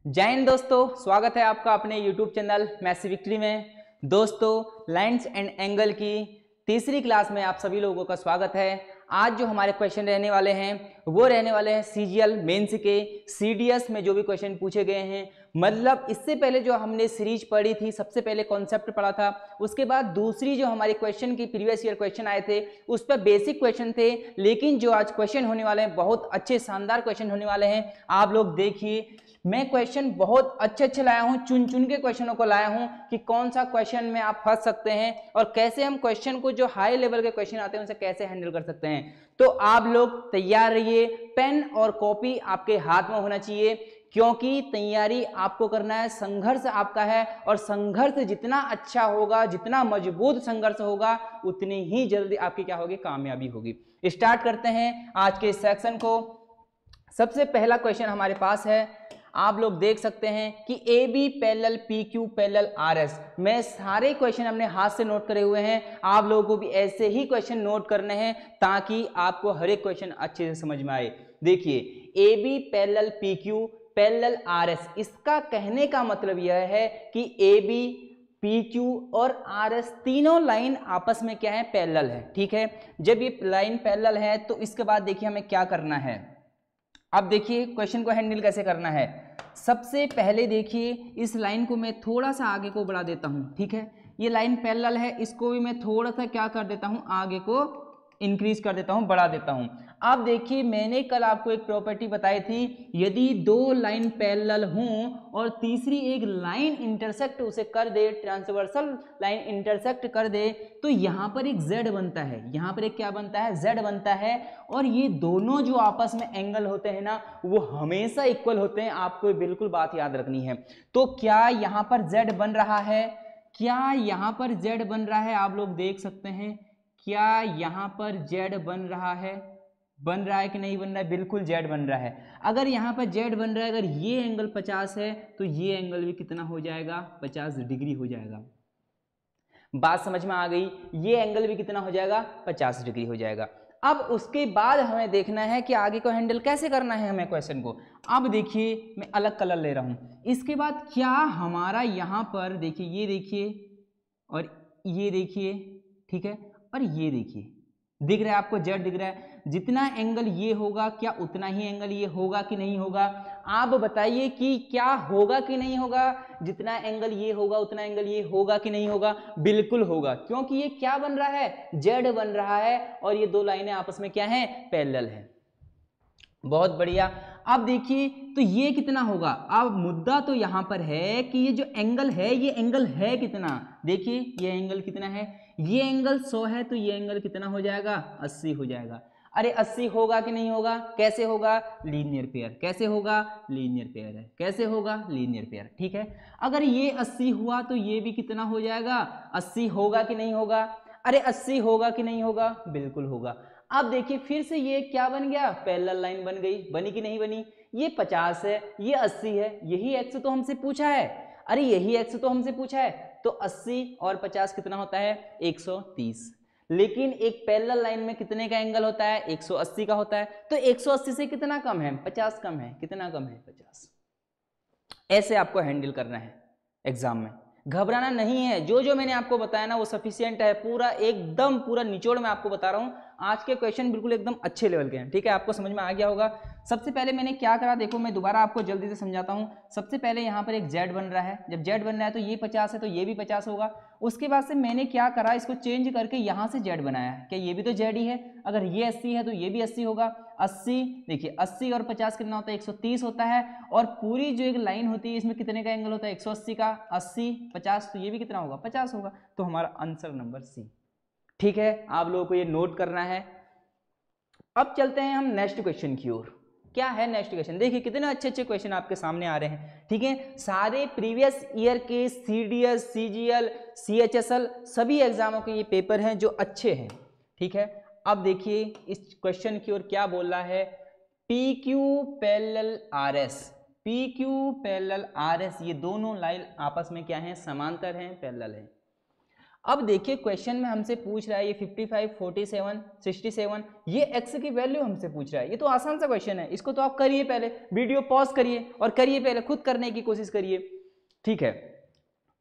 जय हिंद दोस्तों, स्वागत है आपका अपने YouTube चैनल मैसी विक्ट्री में। दोस्तों, लाइन्स एंड एंगल की तीसरी क्लास में आप सभी लोगों का स्वागत है। आज जो हमारे क्वेश्चन रहने वाले हैं वो रहने वाले हैं सीजीएल मेंस के सीडीएस में जो भी क्वेश्चन पूछे गए हैं। मतलब इससे पहले जो हमने सीरीज पढ़ी थी, सबसे पहले कॉन्सेप्ट पढ़ा था, उसके बाद दूसरी जो हमारे क्वेश्चन की प्रीवियस ईयर क्वेश्चन आए थे उस पर बेसिक क्वेश्चन थे। लेकिन जो आज क्वेश्चन होने वाले हैं बहुत अच्छे शानदार क्वेश्चन होने वाले हैं। आप लोग देखिए, मैं क्वेश्चन बहुत अच्छे लाया हूं, चुन चुन के क्वेश्चनों को लाया हूं कि कौन सा क्वेश्चन में आप फंस सकते हैं और कैसे हम क्वेश्चन को जो हाई लेवल के क्वेश्चन आते हैं उनसे कैसे हैंडल कर सकते हैं। तो आप लोग तैयार रहिए, पेन और कॉपी आपके हाथ में होना चाहिए, क्योंकि तैयारी आपको करना है, संघर्ष आपका है और संघर्ष जितना अच्छा होगा, जितना मजबूत संघर्ष होगा, उतनी ही जल्दी आपकी क्या होगी, कामयाबी होगी। स्टार्ट करते हैं आज के इस सेक्शन को। सबसे पहला क्वेश्चन हमारे पास है, आप लोग देख सकते हैं कि A B parallel P Q parallel R S. मैं सारे क्वेश्चन अपने हाथ से नोट करे हुए हैं, आप लोगों को भी ऐसे ही क्वेश्चन नोट करने हैं ताकि आपको हर एक क्वेश्चन अच्छे से समझ में आए। देखिए, A B parallel P Q parallel R S, इसका कहने का मतलब यह है कि ए बी पी क्यू और आर एस तीनों लाइन आपस में क्या है, पैरेलल है। ठीक है, जब ये लाइन पैरेलल है तो इसके बाद देखिए हमें क्या करना है। अब देखिए क्वेश्चन को हैंडल कैसे करना है। सबसे पहले देखिए, इस लाइन को मैं थोड़ा सा आगे को बढ़ा देता हूं। ठीक है, ये लाइन पैरेलल है, इसको भी मैं थोड़ा सा क्या कर देता हूं, आगे को इंक्रीज कर देता हूं, बढ़ा देता हूं। अब देखिए, मैंने कल आपको एक प्रॉपर्टी बताई थी, यदि दो लाइन पैरेलल हों और तीसरी एक लाइन इंटरसेक्ट उसे कर दे, ट्रांसवर्सल लाइन इंटरसेक्ट कर दे, तो यहां पर एक z बनता है, यहां पर एक क्या बनता है, z बनता है। और ये दोनों जो आपस में एंगल होते हैं ना, वो हमेशा इक्वल होते हैं। आपको बिल्कुल बात याद रखनी है। तो क्या यहां पर z बन रहा है, क्या यहां पर z बन रहा है, आप लोग देख सकते हैं, क्या यहां पर z बन रहा है, बन रहा है कि नहीं बन रहा है, बिल्कुल z बन रहा है। अगर यहां पर z बन रहा है, अगर ये एंगल 50 है तो ये एंगल भी कितना हो जाएगा, 50 डिग्री हो जाएगा। बात समझ में आ गई, ये एंगल भी कितना हो जाएगा, 50 डिग्री हो जाएगा। अब उसके बाद हमें देखना है कि आगे को हैंडल कैसे करना है हमें क्वेश्चन को। अब देखिए, मैं अलग कलर ले रहा हूं। इसके बाद क्या हमारा यहां पर देखिए, ये देखिए और ये देखिए, ठीक है, और ये देखिए, दिख रहा है आपको, जेड दिख रहा है। जितना एंगल ये होगा क्या उतना ही एंगल ये होगा कि नहीं होगा, आप बताइए कि क्या होगा कि नहीं होगा। जितना एंगल ये होगा उतना एंगल ये होगा कि नहीं होगा, बिल्कुल होगा, क्योंकि ये क्या बन रहा है, जेड बन रहा है और ये दो लाइनें आपस में क्या है, पैरेलल है। बहुत बढ़िया। अब देखिए, तो ये कितना होगा। अब मुद्दा तो यहां पर है कि ये जो एंगल है, ये एंगल है कितना। देखिए, ये एंगल कितना है, ये एंगल 100 है, तो ये एंगल कितना हो जाएगा, 80 हो जाएगा। अरे 80 होगा कि नहीं होगा, कैसे होगा, लीनियर पेयर। कैसे होगा, लीनियर पेयर है। कैसे होगा, लीनियर पेयर। ठीक है, अगर ये 80 हुआ तो ये भी कितना हो जाएगा, 80 होगा कि नहीं होगा। अरे 80 होगा कि नहीं होगा, बिल्कुल होगा। अब देखिए, फिर से ये क्या बन गया, पैरेलल लाइन बन गई। बनी कि नहीं बनी, ये 50 है, ये 80 है, यही एक्स तो हमसे पूछा है। अरे यही एक्स तो हमसे पूछा है, तो 80 और 50 कितना होता है, 130। लेकिन एक पैरेलल लाइन में कितने का एंगल होता है, 180 का होता है। तो 180 से कितना कम है, 50 कम है। कितना कम है, 50। ऐसे आपको हैंडल करना है एग्जाम में, घबराना नहीं है। जो जो मैंने आपको बताया ना वो सफिशिएंट है, पूरा एकदम पूरा निचोड़ में आपको बता रहा हूं। आज के क्वेश्चन बिल्कुल एकदम अच्छे लेवल के हैं। ठीक है, आपको समझ में आ गया होगा। सबसे पहले मैंने क्या करा, देखो मैं दोबारा आपको जल्दी से समझाता हूं। सबसे पहले यहां पर एक z बन रहा है, जब z बन रहा है तो ये 50 है तो ये भी 50 होगा। उसके बाद से मैंने क्या करा, इसको चेंज करके यहां से z बनाया। क्या ये भी तो z ही है, अगर ये 80 है तो ये भी 80 होगा। 80, देखिए 80 और 50 कितना होता है, 130 होता है। और पूरी जो एक लाइन होती है इसमें कितने का एंगल होता है, 180 का। 80 50 तो ये भी कितना होगा, 50 होगा। तो हमारा आंसर नंबर सी। ठीक है, आप लोगों को ये नोट करना है। अब चलते हैं हम नेक्स्ट क्वेश्चन की ओर। क्या है नेक्स्ट क्वेश्चन, देखिए कितने अच्छे अच्छे क्वेश्चन आपके सामने आ रहे हैं। ठीक है, सारे प्रीवियस ईयर के सीडीएस, सीजीएल, सीएचएसएल सभी एग्जामों के ये पेपर हैं जो अच्छे हैं। ठीक है, अब देखिए इस क्वेश्चन की ओर क्या बोल रहा है, P Q parallel R S. P Q parallel R S, ये दोनों लाइन आपस में क्या है, समांतर हैं, पैरेलल है। अब देखिए क्वेश्चन में हमसे पूछ रहा है ये 55, 47, 67, ये एक्स की वैल्यू हमसे पूछ रहा है। ये तो आसान सा क्वेश्चन है, इसको तो आप करिए, पहले वीडियो पॉज करिए और करिए, पहले खुद करने की कोशिश करिए, ठीक है।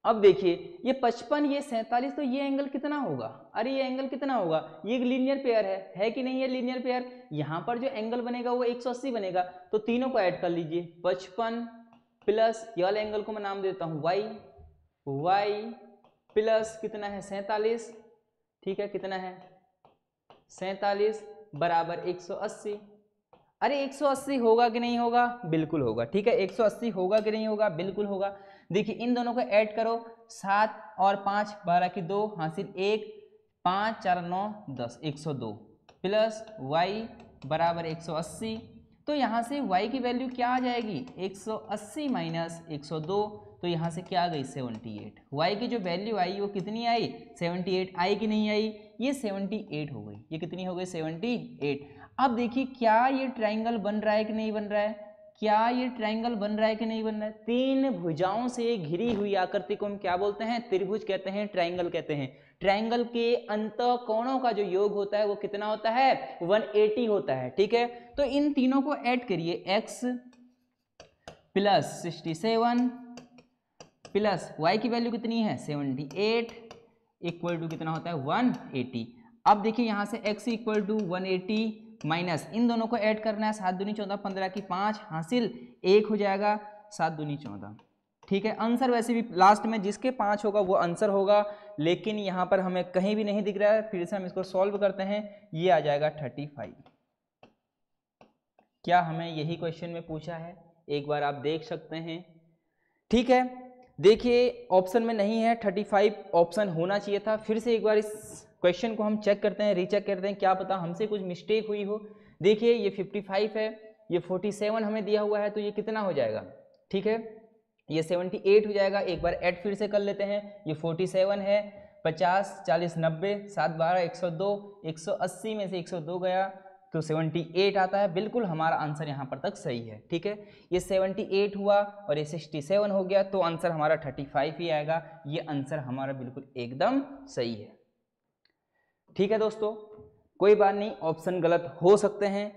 अब देखिए ये 55, ये 47, तो ये एंगल कितना होगा? अरे ये एंगल कितना होगा? ये एक लीनियर पेयर है कि नहीं है लीनियर पेयर? यहाँ पर जो एंगल बनेगा वो 180 बनेगा, तो तीनों को ऐड कर लीजिए। 55 प्लस ये वाले एंगल को मैं नाम देता हूँ y, y प्लस कितना है 47, ठीक है, कितना है 47 बराबर 180। अरे 180 होगा कि नहीं होगा? बिल्कुल होगा, ठीक है, 180 होगा कि नहीं होगा? बिल्कुल होगा। देखिए इन दोनों को ऐड करो, 7 और 5 12 की 2 हासिल 1, 5 4 9 10, 102 प्लस y बराबर 180। तो यहाँ से y की वैल्यू क्या आ जाएगी? 180 माइनस 102, तो यहाँ से क्या आ गई? 78। y की जो वैल्यू आई वो कितनी आई? 78 आई कि नहीं आई? ये 78 हो गई। ये कितनी हो गई? 78। अब देखिए क्या ये ट्राइंगल बन रहा है कि नहीं बन रहा है? क्या ये ट्राइंगल बन रहा है कि नहीं बन रहा है? तीन भुजाओं से घिरी हुई आकृति को हम क्या बोलते हैं? त्रिभुज कहते हैं, ट्राइंगल कहते हैं। ट्राइंगल के अंत कोणों का जो योग होता है वो कितना होता है? 180 होता है, ठीक है। तो इन तीनों को ऐड करिए, x प्लस 67 प्लस y की वैल्यू कितनी है? 78 इक्वल टू कितना होता है? 180। अब देखिए यहाँ से x इक्वल टू 180 माइनस इन दोनों को ऐड करना है, 7 दूनी 14, 15 की 5 हासिल 1 हो जाएगा, 7 दूनी 14, ठीक है। आंसर वैसे भी लास्ट में जिसके 5 होगा वो आंसर होगा, लेकिन यहाँ पर हमें कहीं भी नहीं दिख रहा है। फिर से हम इसको सॉल्व करते हैं, ये आ जाएगा 35। क्या हमें यही क्वेश्चन में पूछा है? एक बार आप देख सकते हैं, ठीक है। देखिए ऑप्शन में नहीं है, 35 ऑप्शन होना चाहिए था। फिर से एक बार इस क्वेश्चन को हम चेक करते हैं, रीचेक करते हैं, क्या पता हमसे कुछ मिस्टेक हुई हो। देखिए ये 55 है, ये 47 हमें दिया हुआ है, तो ये कितना हो जाएगा? ठीक है, ये 78 हो जाएगा। एक बार ऐड फिर से कर लेते हैं, ये 47 है, 50 40 90 7 12 102, 180 में से 102 गया तो 78 आता है। बिल्कुल हमारा आंसर यहाँ पर तक सही है, ठीक है। ये 78 हुआ और ये 67 हो गया, तो आंसर हमारा 35 ही आएगा। ये आंसर हमारा बिल्कुल एकदम सही है, ठीक है दोस्तों। कोई बात नहीं, ऑप्शन गलत हो सकते हैं,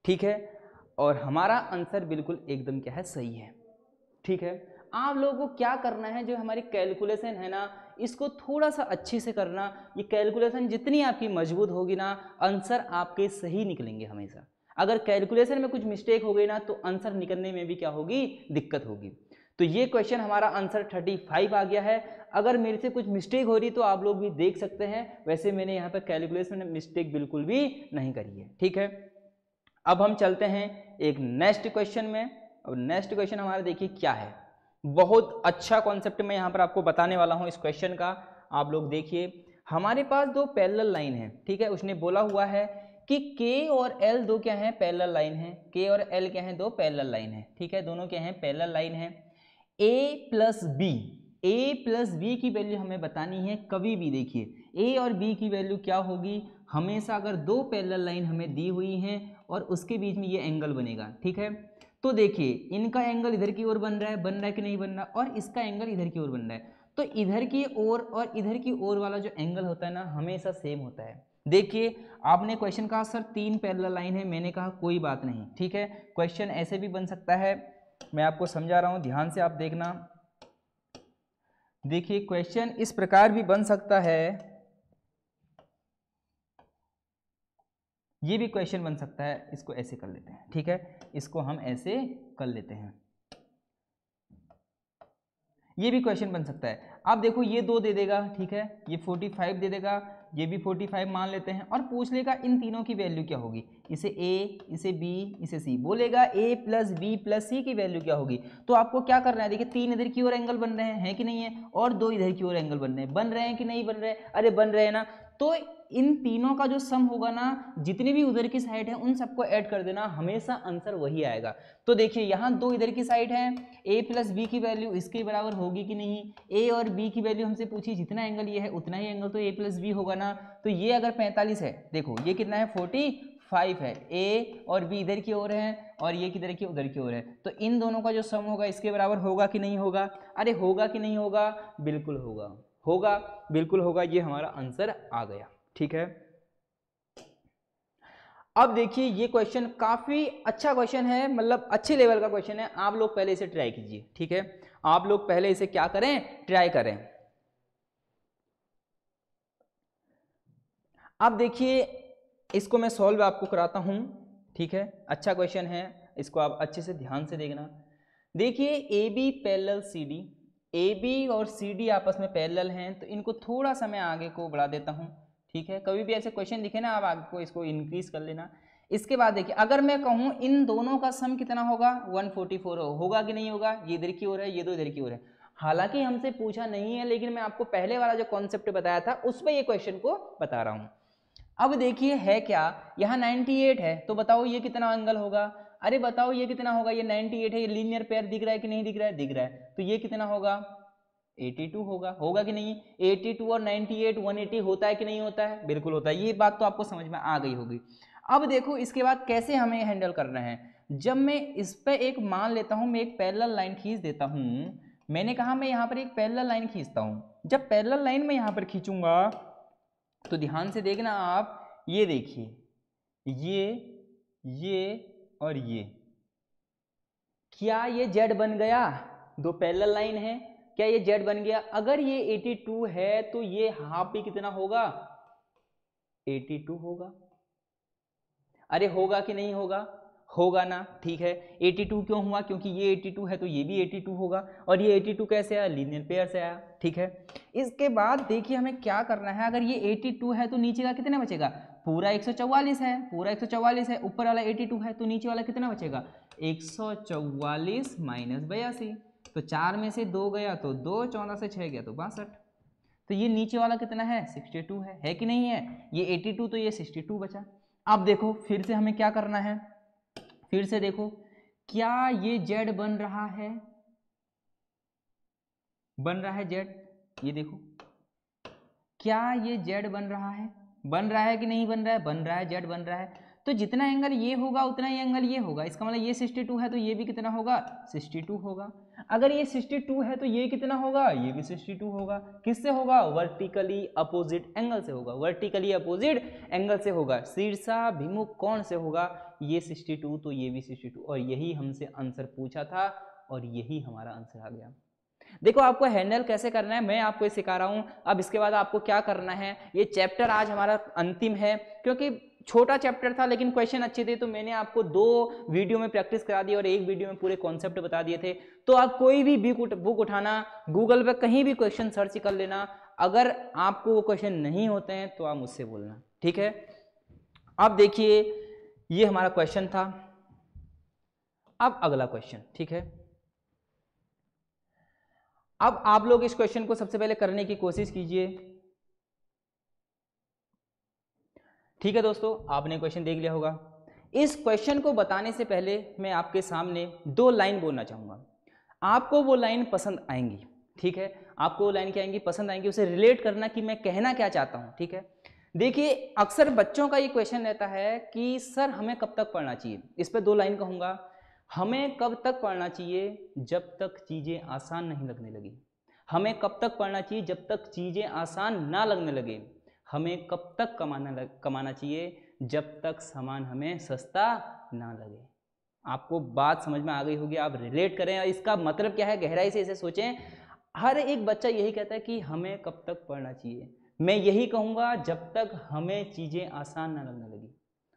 ठीक है, और हमारा आंसर बिल्कुल एकदम क्या है? सही है, ठीक है। आप लोगों को क्या करना है, जो हमारी कैलकुलेशन है ना, इसको थोड़ा सा अच्छे से करना। ये कैलकुलेशन जितनी आपकी मजबूत होगी ना, आंसर आपके सही निकलेंगे हमेशा। अगर कैलकुलेशन में कुछ मिस्टेक हो गई ना, तो आंसर निकलने में भी क्या होगी? दिक्कत होगी। तो ये क्वेश्चन हमारा आंसर 35 आ गया है। अगर मेरे से कुछ मिस्टेक हो रही तो आप लोग भी देख सकते हैं, वैसे मैंने यहाँ पर कैलकुलेशन में मिस्टेक बिल्कुल भी नहीं करी है, ठीक है। अब हम चलते हैं एक नेक्स्ट क्वेश्चन में। अब नेक्स्ट क्वेश्चन हमारा देखिए क्या है। बहुत अच्छा कॉन्सेप्ट मैं यहाँ पर आपको बताने वाला हूँ इस क्वेश्चन का। आप लोग देखिए, हमारे पास दो पैरेलल लाइन है, ठीक है। उसने बोला हुआ है कि K और L दो क्या है? पैरेलल लाइन है। K और L क्या है? दो पैरेलल लाइन है, ठीक है। दोनों क्या है? पैरेलल लाइन है। A प्लस बी की वैल्यू हमें बतानी है कभी भी। देखिए A और B की वैल्यू क्या होगी? हमेशा अगर दो पैरेलल लाइन हमें दी हुई हैं और उसके बीच में ये एंगल बनेगा, ठीक है। तो देखिए इनका एंगल इधर की ओर बन रहा है कि नहीं बन रहा, और इसका एंगल इधर की ओर बन रहा है। तो इधर की ओर और इधर की ओर वाला जो एंगल होता है ना, हमेशा सेम होता है। देखिए आपने क्वेश्चन कहा सर 3 पैरेलल लाइन है, मैंने कहा कोई बात नहीं, ठीक है। क्वेश्चन ऐसे भी बन सकता है, मैं आपको समझा रहा हूं, ध्यान से आप देखना। देखिए क्वेश्चन इस प्रकार भी बन सकता है, ये भी क्वेश्चन बन सकता है। इसको ऐसे कर लेते हैं, ठीक है, इसको हम ऐसे कर लेते हैं, ये भी क्वेश्चन बन सकता है। आप देखो ये 2 दे देगा, ठीक है, ये 45 दे देगा, ये भी 45 मान लेते हैं, और पूछ लेगा इन तीनों की वैल्यू क्या होगी। इसे A, इसे B, इसे C, बोलेगा A plus B plus C की वैल्यू क्या होगी। तो आपको क्या करना है, देखिए 3 इधर की ओर एंगल बन रहे हैं कि नहीं है, और 2 इधर की ओर एंगल बन रहे हैं कि नहीं बन रहे? अरे बन रहे हैं ना। तो इन तीनों का जो सम होगा ना, जितनी भी उधर की साइड है उन सबको ऐड कर देना, हमेशा आंसर वही आएगा। तो देखिए यहाँ 2 इधर की साइड है, A प्लस B की वैल्यू इसके बराबर होगी कि नहीं? A और B की वैल्यू हमसे पूछी, जितना एंगल ये है उतना ही एंगल तो A प्लस B होगा ना। तो ये अगर 45 है, देखो ये कितना है? 45 है। A और B इधर की ओर है और ये किधर की? उधर की ओर है। तो इन दोनों का जो सम होगा इसके बराबर होगा कि नहीं होगा? अरे होगा कि नहीं होगा? बिल्कुल होगा, होगा, बिल्कुल होगा, ये हमारा आंसर आ गया। ठीक है, अब देखिए ये क्वेश्चन काफी अच्छा क्वेश्चन है, मतलब अच्छे लेवल का क्वेश्चन है, आप लोग पहले इसे ट्राई कीजिए। ठीक है, आप लोग पहले इसे क्या करें, ट्राई करें। अब देखिए इसको मैं सॉल्व आपको कराता हूं। ठीक है, अच्छा क्वेश्चन है, इसको आप अच्छे से ध्यान से देखना। देखिए A B parallel C D, A B और सी डी आपस में पैरेलल हैं, तो इनको थोड़ा सा मैं आगे को बढ़ा देता हूं। ठीक है, कभी भी ऐसे क्वेश्चन दिखे ना, आप आगे को इसको इंक्रीज कर लेना। इसके बाद देखिए अगर मैं कहूं इन दोनों का सम कितना होगा, 144 होगा कि नहीं होगा, ये इधर की ओर है, ये दो इधर की ओर है। हालांकि हमसे पूछा नहीं है, लेकिन मैं आपको पहले वाला जो कॉन्सेप्ट बताया था उस पर ये क्वेश्चन को बता रहा हूं। अब देखिए है क्या, यहाँ 98 है, तो बताओ ये कितना एंगल होगा। अरे बताओ ये कितना होगा, ये 98 है, ये लीनियर पेयर दिख रहा है कि नहीं दिख रहा है, दिख रहा है, तो ये कितना होगा, 82 होगा कि नहीं। 82 और 98 180 होता है कि नहीं होता है, बिल्कुल होता है। ये बात तो आपको समझ में आ गई होगी। अब देखो इसके बाद कैसे हमें हैंडल करना है। जब मैं इस पे एक मान लेता हूं, मैं एक पैरेलल लाइन खींच देता हूं, मैंने कहा मैं यहाँ पर एक पैरेलल लाइन खींचता हूं। जब पैरेलल लाइन में यहाँ पर खींचूंगा तो ध्यान से देखना आप, ये देखिए ये और ये, क्या ये जेड बन गया, दो पैरेलल लाइन है, क्या ये जेड बन गया। अगर ये 82 है तो ये हाफ भी कितना होगा, 82 होगा। अरे होगा कि नहीं होगा, होगा ना। ठीक है, 82 क्यों हुआ, क्योंकि ये 82 है तो ये भी 82 होगा, और ये 82 कैसे आया, लीनियर पेयर से आया। ठीक है, इसके बाद देखिए हमें क्या करना है, अगर ये 82 है तो नीचे का कितना बचेगा, पूरा 144 है, पूरा 144 है, ऊपर वाला 82 है, तो नीचे वाला कितना बचेगा, 144 माइनस 82, तो 4 में से 2 गया तो 2, 14 से 6 गया तो 62, तो ये नीचे वाला कितना है, 62 है कि नहीं है, ये 82 तो ये 62 बचा। अब देखो फिर से हमें क्या करना है, फिर से देखो क्या ये जेड बन रहा है, बन रहा है जेड, ये देखो क्या ये जेड बन रहा है, बन रहा है कि नहीं बन रहा है, बन रहा है, जेड बन रहा है। तो जितना एंगल ये होगा उतना ही एंगल ये होगा, इसका मतलब ये 62 है तो ये भी कितना होगा, 62 होगा। अगर ये 62 है तो ये कितना होगा, ये भी 62 होगा। किससे होगा, वर्टिकली अपोजिट एंगल से होगा, वर्टिकली अपोजिट एंगल से होगा, शीर्षाभिमुख कोण से होगा। ये 62 तो ये भी 62, और यही हमसे आंसर पूछा था और यही हमारा आंसर आ गया। देखो आपको हैंडल कैसे करना है मैं आपको सिखा रहा हूं। अब इसके बाद आपको क्या करना है, ये चैप्टर आज हमारा अंतिम है, क्योंकि छोटा चैप्टर था लेकिन क्वेश्चन अच्छे थे, तो मैंने आपको 2 वीडियो में प्रैक्टिस करा दी और 1 वीडियो में पूरे कॉन्सेप्ट बता दिए थे। तो आप कोई भी बुक उठाना, गूगल पे कहीं भी क्वेश्चन सर्च कर लेना, अगर आपको वो क्वेश्चन नहीं होते हैं तो आप मुझसे बोलना। ठीक है, अब देखिए ये हमारा क्वेश्चन था, अब अगला क्वेश्चन। ठीक है, अब आप लोग इस क्वेश्चन को सबसे पहले करने की कोशिश कीजिए। ठीक है दोस्तों, आपने क्वेश्चन देख लिया होगा। इस क्वेश्चन को बताने से पहले मैं आपके सामने 2 लाइन बोलना चाहूंगा, आपको वो लाइन पसंद आएंगी। ठीक है, आपको वो लाइन क्या आएंगी, पसंद आएंगी, उसे रिलेट करना कि मैं कहना क्या चाहता हूं। ठीक है, देखिए अक्सर बच्चों का ये क्वेश्चन रहता है कि सर हमें कब तक पढ़ना चाहिए। इस पर 2 लाइन कहूंगा, हमें कब तक पढ़ना चाहिए, जब तक चीजें आसान नहीं लगने लगी। हमें कब तक पढ़ना चाहिए, जब तक चीजें आसान ना लगने लगे। हमें कब तक कमाना चाहिए, जब तक सामान हमें सस्ता ना लगे। आपको बात समझ में आ गई होगी, आप रिलेट करें और इसका मतलब क्या है गहराई से इसे सोचें। हर एक बच्चा यही कहता है कि हमें कब तक पढ़ना चाहिए, मैं यही कहूँगा जब तक हमें चीज़ें आसान ना लगने लगी।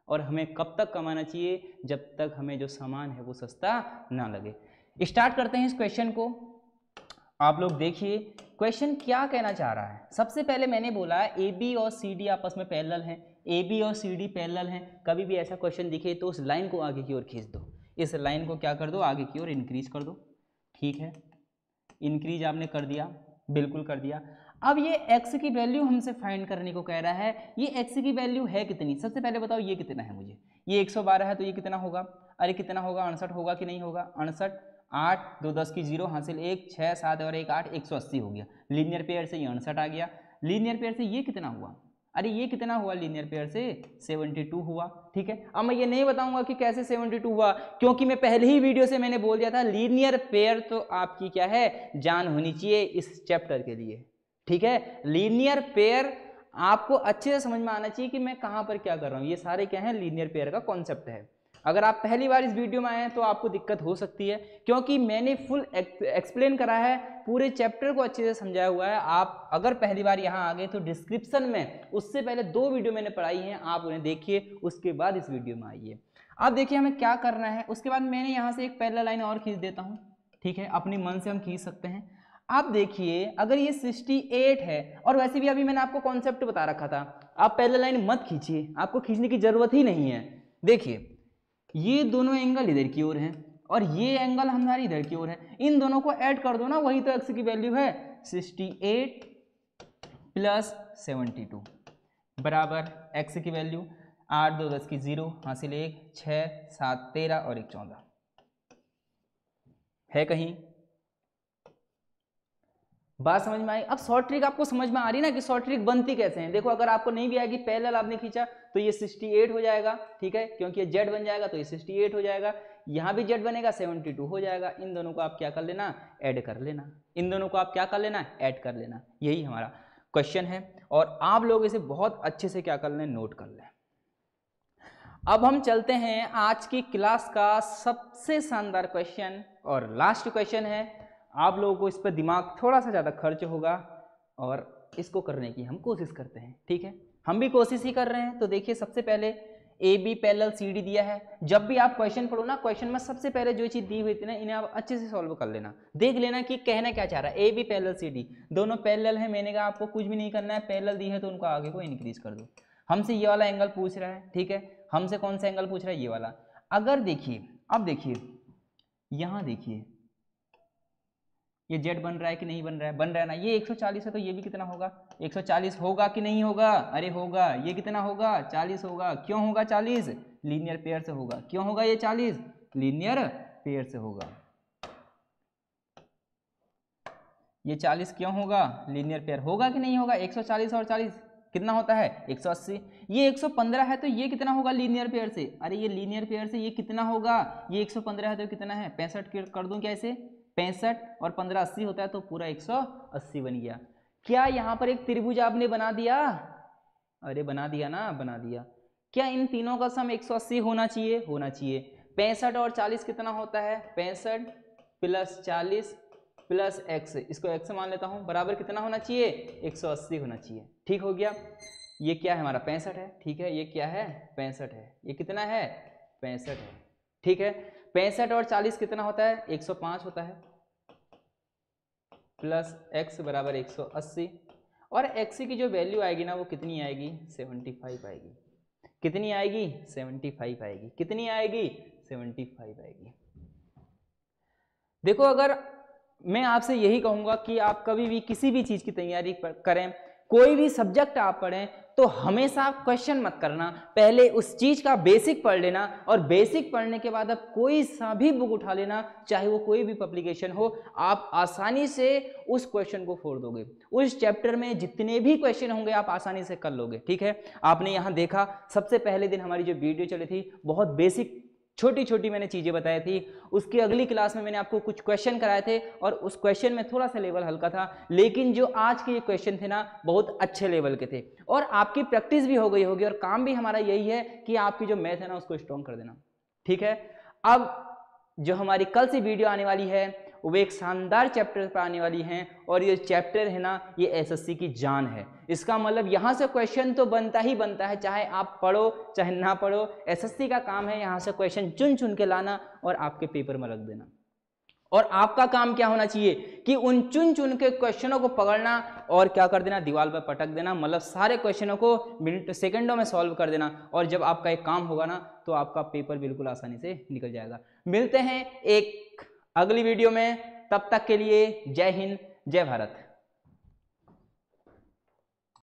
और हमें कब तक कमाना चाहिए, जब तक हमें जो सामान है वो सस्ता ना लगे। स्टार्ट करते हैं इस क्वेश्चन को। आप लोग देखिए क्वेश्चन क्या कहना चाह रहा है। सबसे पहले मैंने बोला ए बी और सी डी आपस में पैरेलल हैं, ए बी और सी डी पैरेलल हैं। कभी भी ऐसा क्वेश्चन दिखे तो उस लाइन को आगे की ओर खींच दो, इस लाइन को क्या कर दो, आगे की ओर इंक्रीज कर दो। ठीक है, इंक्रीज आपने कर दिया, बिल्कुल कर दिया। अब ये x की वैल्यू हमसे फाइंड करने को कह रहा है, ये x की वैल्यू है कितनी। सबसे पहले बताओ ये कितना है मुझे, ये 112 है तो ये कितना होगा, अरे कितना होगा, 68 होगा कि नहीं होगा, 68, 8, 2 10 की 0 हासिल 1, 6 7 और 1 8, 180 हो गया। लीनियर पेयर से ये 68 आ गया, लीनियर पेयर से ये कितना हुआ, अरे ये कितना हुआ, लीनियर पेयर से 72 हुआ। ठीक है, अब मैं ये नहीं बताऊंगा कि कैसे 72 हुआ, क्योंकि मैं पहले ही वीडियो से मैंने बोल दिया था लीनियर पेयर तो आपकी क्या है, जान होनी चाहिए इस चैप्टर के लिए। ठीक है। लीनियर पेयर आपको अच्छे से समझ में आना चाहिए कि मैं कहाँ पर क्या कर रहा हूँ। ये सारे क्या है, लीनियर पेयर का कॉन्सेप्ट है। अगर आप पहली बार इस वीडियो में आए हैं तो आपको दिक्कत हो सकती है, क्योंकि मैंने फुल एक्सप्लेन करा है, पूरे चैप्टर को अच्छे से समझाया हुआ है। आप अगर पहली बार यहाँ आ गए तो डिस्क्रिप्शन में उससे पहले 2 वीडियो मैंने पढ़ाई हैं, आप उन्हें देखिए, उसके बाद इस वीडियो में आइए। अब देखिए हमें क्या करना है। उसके बाद मैंने यहाँ से एक पैरेलल लाइन और खींच देता हूँ, ठीक है, अपनी मन से हम खींच सकते हैं। आप देखिए अगर ये 68 है, और वैसे भी अभी मैंने आपको कॉन्सेप्ट बता रखा था, आप पैरेलल लाइन मत खींचिए, आपको खींचने की जरूरत ही नहीं है। देखिए ये दोनों एंगल इधर की ओर हैं और ये एंगल हमारी इधर की ओर है, इन दोनों को ऐड कर दो ना, वही तो x की वैल्यू है। 68 प्लस 72 बराबर x की वैल्यू 8 2 10 की 0 हासिल 1 6 7 13 और 1 14 है। कहीं बात समझ में आई? अब शॉर्ट ट्रिक आपको समझ में आ रही ना कि शॉर्ट ट्रिक बनती कैसे है। देखो अगर आपको नहीं भी आएगी, पैरेलल आपने खींचा तो ये 68 हो जाएगा, ठीक है, क्योंकि ये z बन जाएगा तो ये 68 हो जाएगा, यहाँ भी z बनेगा 72 हो जाएगा। इन दोनों को आप क्या कर लेना, ऐड कर लेना। इन दोनों को आप क्या कर लेना, ऐड कर लेना। यही हमारा क्वेश्चन है और आप लोग इसे बहुत अच्छे से क्या कर लें, नोट कर लें। अब हम चलते हैं आज की क्लास का सबसे शानदार क्वेश्चन और लास्ट क्वेश्चन है। आप लोगों को इस पर दिमाग थोड़ा सा ज़्यादा खर्च होगा और इसको करने की हम कोशिश करते हैं, ठीक है, हम भी कोशिश ही कर रहे हैं। तो देखिए सबसे पहले A B parallel C D दिया है। जब भी आप क्वेश्चन पढ़ो ना, क्वेश्चन में सबसे पहले जो चीज़ दी हुई थी ना, इन्हें आप अच्छे से सॉल्व कर लेना, देख लेना कि कहना क्या चाह रहा है। A B parallel C D दोनों पैरेलल है, मैंने कहा आपको कुछ भी नहीं करना है, पैरेलल दी है तो उनको आगे को इंक्रीज कर दो। हमसे ये वाला एंगल पूछ रहा है, ठीक है, हमसे कौन सा एंगल पूछ रहा है, ये वाला। अगर देखिए, अब देखिए यहाँ देखिए ये z बन रहा है कि नहीं बन रहा है, बन रहा है ना। ये 140 है तो ये भी कितना होगा, 140 होगा कि नहीं होगा, अरे होगा। ये कितना होगा, 40 होगा। क्यों होगा 40, लीनियर पेयर से होगा। क्यों होगा ये 40, लीनियर पेयर से होगा। ये 40 क्यों होगा, लीनियर पेयर होगा कि नहीं होगा। 140 और 40 कितना होता है, 180। ये 115 है तो ये कितना होगा, लीनियर पेयर से। अरे ये लीनियर पेयर से ये कितना होगा, ये 115 है तो कितना है, 65 कर दूं क्या इसे, 65 और 15 80 होता है तो पूरा 180 बन गया। क्या यहाँ पर एक त्रिभुज आपने बना दिया, अरे बना दिया ना, बना दिया। क्या इन तीनों का सम 180 होना चाहिए, होना चाहिए। 65 और 40 कितना होता है, 65 प्लस 40 प्लस x, इसको x मान लेता हूँ, बराबर कितना होना चाहिए, 180 होना चाहिए। ठीक हो गया। ये क्या है हमारा 65 है, ठीक है, ये क्या है 65 है, ये कितना है 65 है, ठीक है। 65 और 40 कितना होता है, 105 होता है, प्लस x बराबर 180 और x की जो वैल्यू आएगी ना वो कितनी आएगी, 75 आएगी। कितनी आएगी, 75 आएगी। कितनी आएगी, 75 आएगी। देखो अगर मैं आपसे यही कहूंगा कि आप कभी भी किसी भी चीज की तैयारी करें, कोई भी सब्जेक्ट आप पढ़ें, तो हमेशा क्वेश्चन मत करना, पहले उस चीज का बेसिक पढ़ लेना और बेसिक पढ़ने के बाद आप कोई सा भी बुक उठा लेना, चाहे वो कोई भी पब्लिकेशन हो, आप आसानी से उस क्वेश्चन को फोड़ दोगे। उस चैप्टर में जितने भी क्वेश्चन होंगे आप आसानी से कर लोगे, ठीक है। आपने यहाँ देखा सबसे पहले दिन हमारी जो वीडियो चली थी, बहुत बेसिक छोटी छोटी मैंने चीज़ें बताई थी। उसकी अगली क्लास में मैंने आपको कुछ क्वेश्चन कराए थे और उस क्वेश्चन में थोड़ा सा लेवल हल्का था, लेकिन जो आज के ये क्वेश्चन थे ना बहुत अच्छे लेवल के थे और आपकी प्रैक्टिस भी हो गई होगी। और काम भी हमारा यही है कि आपकी जो मैथ है ना उसको स्ट्रॉन्ग कर देना, ठीक है। अब जो हमारी कल से वीडियो आने वाली है वो एक शानदार चैप्टर पर आने वाली हैं और ये चैप्टर है ना ये एसएससी की जान है। इसका मतलब यहाँ से क्वेश्चन तो बनता ही बनता है, चाहे आप पढ़ो चाहे ना पढ़ो, एसएससी का काम है यहाँ से क्वेश्चन चुन चुन के लाना और आपके पेपर में रख देना। और आपका काम क्या होना चाहिए कि उन चुन चुन के क्वेश्चनों को पकड़ना और क्या कर देना, दीवार पर पटक देना, मतलब सारे क्वेश्चनों को मिनट सेकंडों में सॉल्व कर देना। और जब आपका एक काम होगा ना तो आपका पेपर बिल्कुल आसानी से निकल जाएगा। मिलते हैं एक अगली वीडियो में, तब तक के लिए जय हिंद जय भारत।